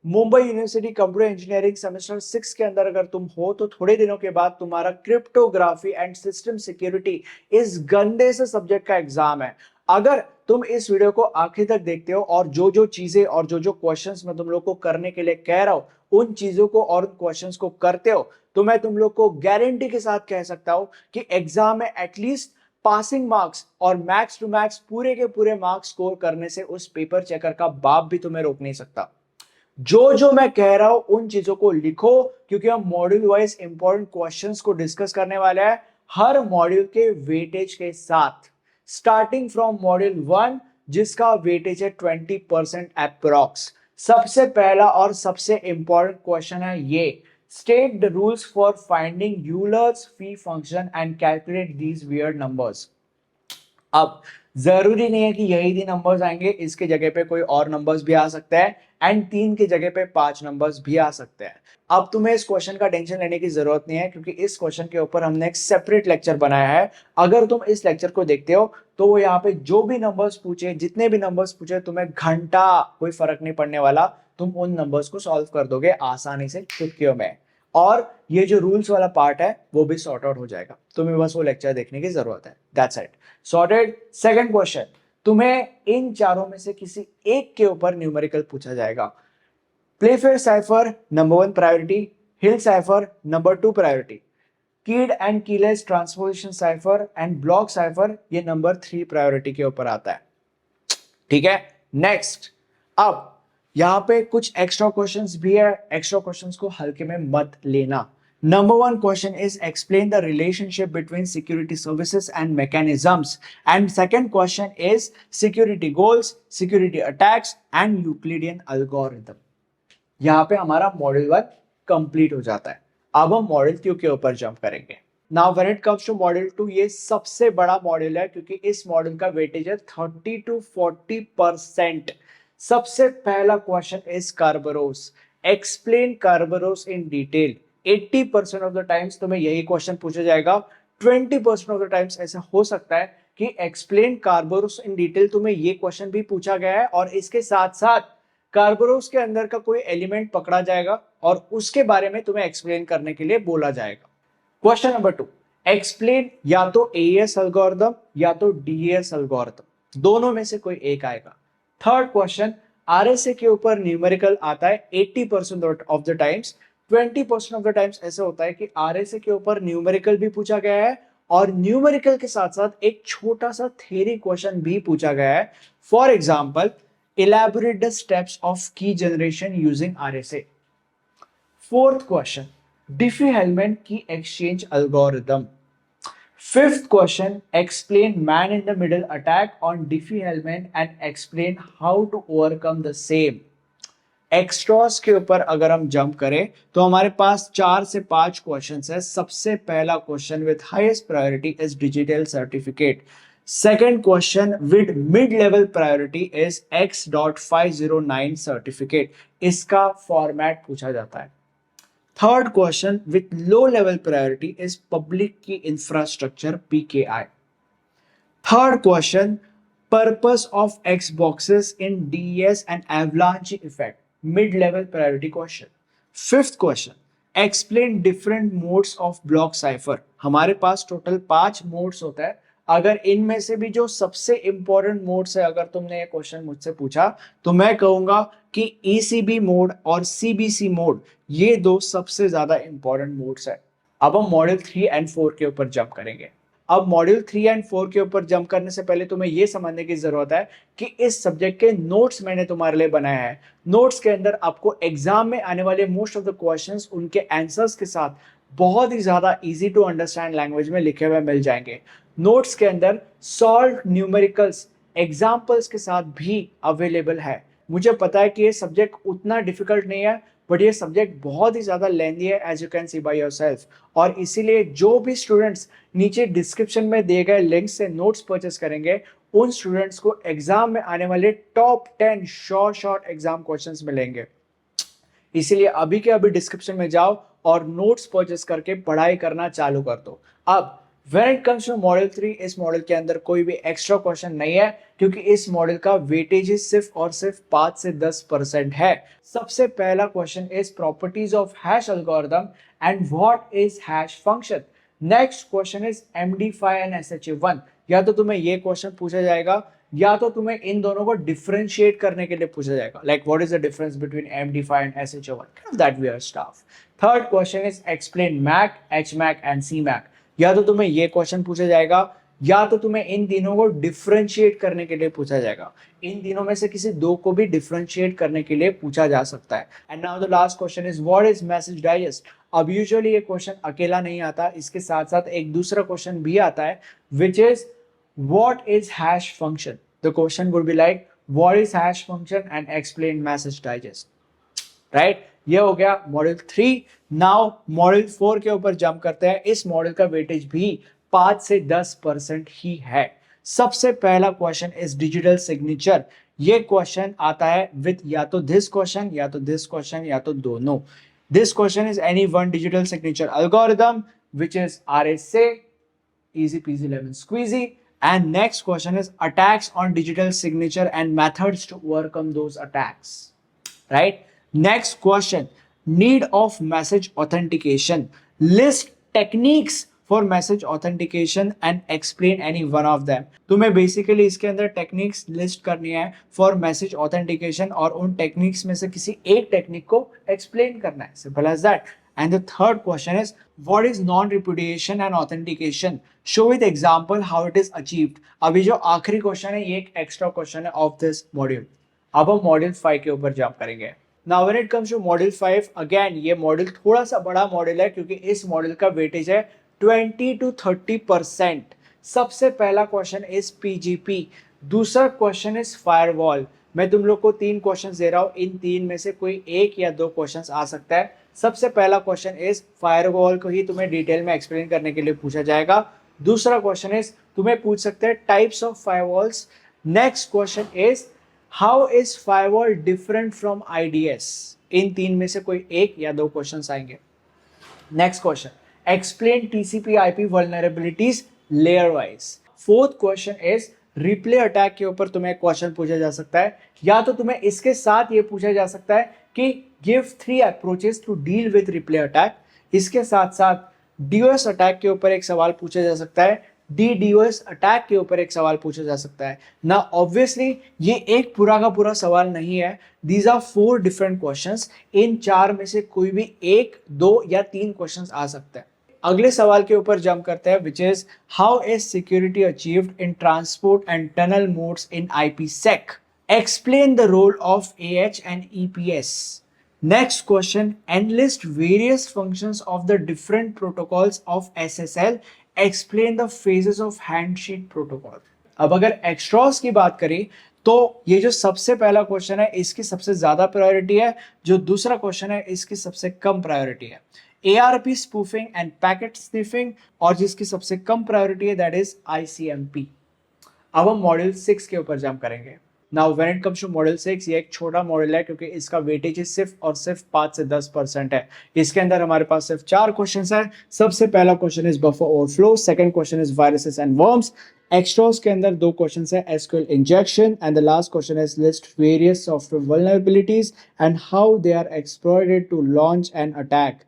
Mumbai university computer engineering semester 6 के अंदर अगर तुम हो तो थोड़े दिनों के बाद तुम्हारा क्रिप्टोग्राफी एंड सिस्टम सिक्योरिटी इस गंदे से सब्जेक्ट का एग्जाम है। अगर तुम इस वीडियो को आखिर तक देखते हो और जो जो चीजें और जो जो क्वेश्चंस मैं तुम लोग को करने के लिए कह रहा हूं उन चीजों को और उन क्वेश्चंस को करते हो तो मैं तुम लोग को गारंटी के साथ कह सकता हूं कि एग्जाम में एटलीस्ट पासिंग मार्क्स और मैक्स टू मैक्स पूरे के पूरे मार्क्स स्कोर करने से उस पेपर चेकर का बाप भी तुम्हें रोक नहीं सकता। जो जो मैं कह रहा हूं उन चीजों को लिखो क्योंकि हम मॉड्यूल वाइज इंपॉर्टेंट क्वेश्चंस को डिस्कस करने वाले हैं हर मॉड्यूल के वेटेज के साथ, स्टार्टिंग फ्रॉम मॉड्यूल 1 जिसका वेटेज है 20% अप्रोक्स। सबसे पहला और सबसे इंपॉर्टेंट क्वेश्चन है ये, state the rules for finding Euler's fee function and calculate these weird numbers. अब जरूरी नहीं है कि यही 3 नंबर्स आएंगे, इसके जगह पे कोई और नंबर्स भी आ सकते हैं एंड 3 की जगह पे 5 नंबर्स भी आ सकते हैं। अब तुम्हें इस क्वेश्चन का टेंशन लेने की जरूरत नहीं है क्योंकि इस क्वेश्चन के ऊपर हमने एक सेपरेट लेक्चर बनाया है। अगर तुम इस लेक्चर को देखते हो तो वो यहाँ पे जो भी नंबर्स पूछे, जितने भी नंबर्स पूछे, तुम्हें घंटा कोई फर्क नहीं पड़ने वाला, तुम उन नंबर्स को सॉल्व कर दोगे आसानी से चुटकियों में। और ये जो रूल्स वाला पार्ट है वो भी सॉर्ट आउट हो जाएगा, तुम्हें बस वो लेक्चर देखने की जरूरत है। That's it, sorted. Second question, तुम्हें इन चारों में से किसी एक के ऊपर न्यूमेरिकल पूछा जाएगा। प्लेफेयर साइफर नंबर 1 प्रायोरिटी, हिल साइफर नंबर 2 प्रायोरिटी, कीड and keyless transposition cipher and block cipher ये नंबर 3 प्रायोरिटी के ऊपर आता है। ठीक है, नेक्स्ट। अब यहां पे कुछ एक्स्ट्रा क्वेश्चंस भी है, एक्स्ट्रा क्वेश्चंस को हल्के में मत लेना। Number 1 question is explain the relationship between security services and mechanisms. And second question is security goals, security attacks and Euclidean algorithm. यहाँ पे हमारा मॉड्यूल 1 कंप्लीट हो जाता है। अब हम मॉड्यूल 2 के ऊपर जंप करेंगे। Now when it comes to module 2, ये सबसे बड़ा मॉड्यूल है क्योंकि इस मॉड्यूल का वेटेज है 30 to 40%। सबसे पहला question is Kerberos, explain Kerberos in detail. 80% of the times तुम्हें यही क्वेश्चन पूछा जाएगा। 20% ऑफ द टाइम्स ऐसा हो सकता है कि एक्सप्लेन कार्बोरोस इन डिटेल तुम्हें ये क्वेश्चन भी पूछा गया है और इसके साथ साथ कार्बोरोस के अंदर का कोई एलिमेंट पकड़ा जाएगा और उसके बारे में तुम्हें एक्सप्लेन करने के लिए बोला जाएगा। क्वेश्चन नंबर 2, एक्सप्लेन या तो एएस एल्गोरिथम या तो डीएस एल्गोरिथम, दोनों में से कोई एक आएगा। थर्ड क्वेश्चन, आरएसए के ऊपर न्यूमेरिकल आता है 80% of the times. 20% of the times ऐसे होता है कि आरएसए के ऊपर न्यूमेरिकल भी पूछा गया है और न्यूमेरिकल के साथ साथ एक छोटा सा थ्योरी क्वेश्चन भी पूछा गया है। For example, elaborate the steps of key generation using RSA. Fourth question, Diffie-Hellman key exchange algorithm. Fifth question, explain man in the middle attack on Diffie-Hellman and explain how to overcome the same. एक्स्ट्रॉस के ऊपर अगर हम jump करें तो हमारे पास 4 से 5 questions है। सबसे पहला question with highest priority is digital certificate. Second question with mid level priority is X.509 certificate, इसका फॉर्मेट पूछा जाता है। Third question with low level priority is public key infrastructure PKI। Third question, purpose of X boxes in DES and avalanche effect, mid level priority question. Fifth question, explain different modes of block cipher. हमारे पास total 5 modes होता है। अगर इनमें से भी जो सबसे important modes है, अगर तुमने ये क्वेश्चन मुझसे पूछा तो मैं कहूंगा कि ECB मोड और CBC मोड ये दो सबसे ज्यादा इंपॉर्टेंट मोड्स है। अब हम मॉड्यूल 3 एंड 4 के ऊपर जंप करेंगे। अब मॉड्यूल 3 एंड 4 के ऊपर जंप करने से पहले तुम्हें यह समझने की जरूरत है कि इस सब्जेक्ट के नोट्स मैंने तुम्हारे लिए बनाए हैं। नोट्स के अंदर आपको एग्जाम में आने वाले मोस्ट ऑफ द क्वेश्चंस उनके आंसर्स के साथ बहुत ही ज्यादा इजी टू अंडरस्टैंड लैंग्वेज में लिखे हुए मिल जाएंगे। नोट्स के अंदर सॉल्व न्यूमेरिकल्स एग्जाम्पल्स के साथ भी अवेलेबल है। मुझे पता है कि ये सब्जेक्ट उतना डिफिकल्ट नहीं है बट ये सब्जेक्ट बहुत ही ज्यादा लेंथी है as you can see by yourself, और इसीलिए जो भी स्टूडेंट्स नीचे डिस्क्रिप्शन में दिए गए लिंक से नोट्स परचेस करेंगे उन स्टूडेंट्स को एग्जाम में आने वाले टॉप 10 शॉर्ट एग्जाम क्वेश्चंस मिलेंगे। इसीलिए अभी के अभी डिस्क्रिप्शन में जाओ और नोट्स परचेस करके पढ़ाई करना चालू कर दो। अब When it comes to model 3, इस मॉडल के अंदर कोई भी एक्स्ट्रा क्वेश्चन नहीं है क्योंकि इस मॉडल का वेटेज सिर्फ और सिर्फ 5 से 10% है। सबसे पहला question is properties of hash algorithm and what is hash function. Next question is MD5 and SHA-1। या तो तुम्हें ये क्वेश्चन पूछा जाएगा या तो तुम्हें इन दोनों को डिफरेंशिएट करने के लिए पूछा जाएगा, like what is the difference between MD5 and SHA-1, that we are stuff. Third question is explain MAC, HMAC and CMAC। या तो तुम्हें ये क्वेश्चन पूछा जाएगा या तो तुम्हें इन तीनों को डिफरेंशिएट करने के लिए पूछा जाएगा। इन तीनों में से किसी दो को भी डिफरेंशिएट करने के लिए पूछा जा सकता है। And now the last question is what is message digest. अब यूजुअली ये क्वेश्चन अकेला नहीं आता, इसके साथ साथ एक दूसरा क्वेश्चन भी आता है which is what is hash function. The question would be like what is hash function and explain message digest, right. ये हो गया मॉडल 3। नाउ मॉडल 4 के ऊपर जंप करते हैं। इस मॉडल का वेटेज भी 5 से 10% ही है। सबसे पहला क्वेश्चन इज डिजिटल सिग्नेचर। ये क्वेश्चन आता है विद या तो दिस क्वेश्चन या तो दिस क्वेश्चन या तो दोनों। This question is any one digital signature algorithm which is RSA, easy peasy lemon squeezy. And next question is attacks on digital signature and methods to overcome those attacks, right? Next question, need of message authentication. List techniques for message authentication and explain any one of them. तुम्हें basically इसके अंदर techniques list करनी है for message authentication और उन techniques में से किसी एक टेक्निक को एक्सप्लेन करना है, simple as that. And the third question is what is non-repudiation and authentication? Show with example how it is achieved. अभी जो आखिरी क्वेश्चन है ये एक एक्स्ट्रा क्वेश्चन है ऑफ दिस मॉड्यूल। अब हम मॉड्यूल 5 के ऊपर जंप करेंगे। Now when it comes to module 5, again ये मॉड्यूल थोड़ा सा बड़ा मॉड्यूल है क्योंकि इस मॉड्यूल का वेटेज है 20 to 30%। सबसे पहला क्वेश्चन इज PGP, दूसरा क्वेश्चन इज फायरवॉल। मैं तुम लोग को 3 क्वेश्चन दे रहा हूं, इन 3 में से कोई एक या 2 क्वेश्चन आ सकता है। सबसे पहला क्वेश्चन इज फायरवॉल को ही तुम्हें डिटेल में एक्सप्लेन करने के लिए पूछा जाएगा। दूसरा क्वेश्चन इज तुम्हें पूछ सकते हैं types of firewalls. Next question is how is firewall different from IDS। इन 3 में से कोई एक या 2 क्वेश्चन आएंगे। Next question explain TCP/IP vulnerabilities layer wise. Fourth question is replay attack के ऊपर तुम्हें क्वेश्चन पूछा जा सकता है, या तो तुम्हें इसके साथ ये पूछा जा सकता है कि give 3 approaches to deal with replay attack. इसके साथ साथ DOS अटैक के ऊपर एक सवाल पूछा जा सकता है, DDoS अटैक के ऊपर एक सवाल पूछा जा सकता है ना। ऑब्वियसली ये एक पूरा का पूरा सवाल नहीं है, दीज आर 4 डिफरेंट क्वेश्चंस। इन 4 में से कोई भी 1, 2 या 3 क्वेश्चंस आ सकते हैं। अगले सवाल के ऊपर जंप करते हैं which is how is security achieved in transport and tunnel modes in IPsec। Explain the role of AH and EPS। Next question enlist various functions of the different protocols of SSL। Explain the phases of handshake protocol. अब अगर एक्स्ट्रॉस की बात करें तो ये जो सबसे पहला क्वेश्चन है इसकी सबसे ज्यादा प्रायोरिटी है, जो दूसरा क्वेश्चन है इसकी सबसे कम प्रायोरिटी है। ARP spoofing and packet sniffing, और जिसकी सबसे कम प्रायोरिटी है दैट इज ICMP। अब हम मॉड्यूल 6 के ऊपर जंप करेंगे। Now when it comes to module 6, ये एक छोटा मॉड्यूल है क्योंकि इसका वेटेज सिर्फ और सिर्फ 5 से 10% है। इसके अंदर हमारे पास सिर्फ 4 क्वेश्चंस हैं। सबसे पहला question is buffer overflow, second question is viruses and worms. Extras के अंदर 2 क्वेश्चंस है, SQL injection, and the last question is list various software vulnerabilities and how they are exploited to launch an attack.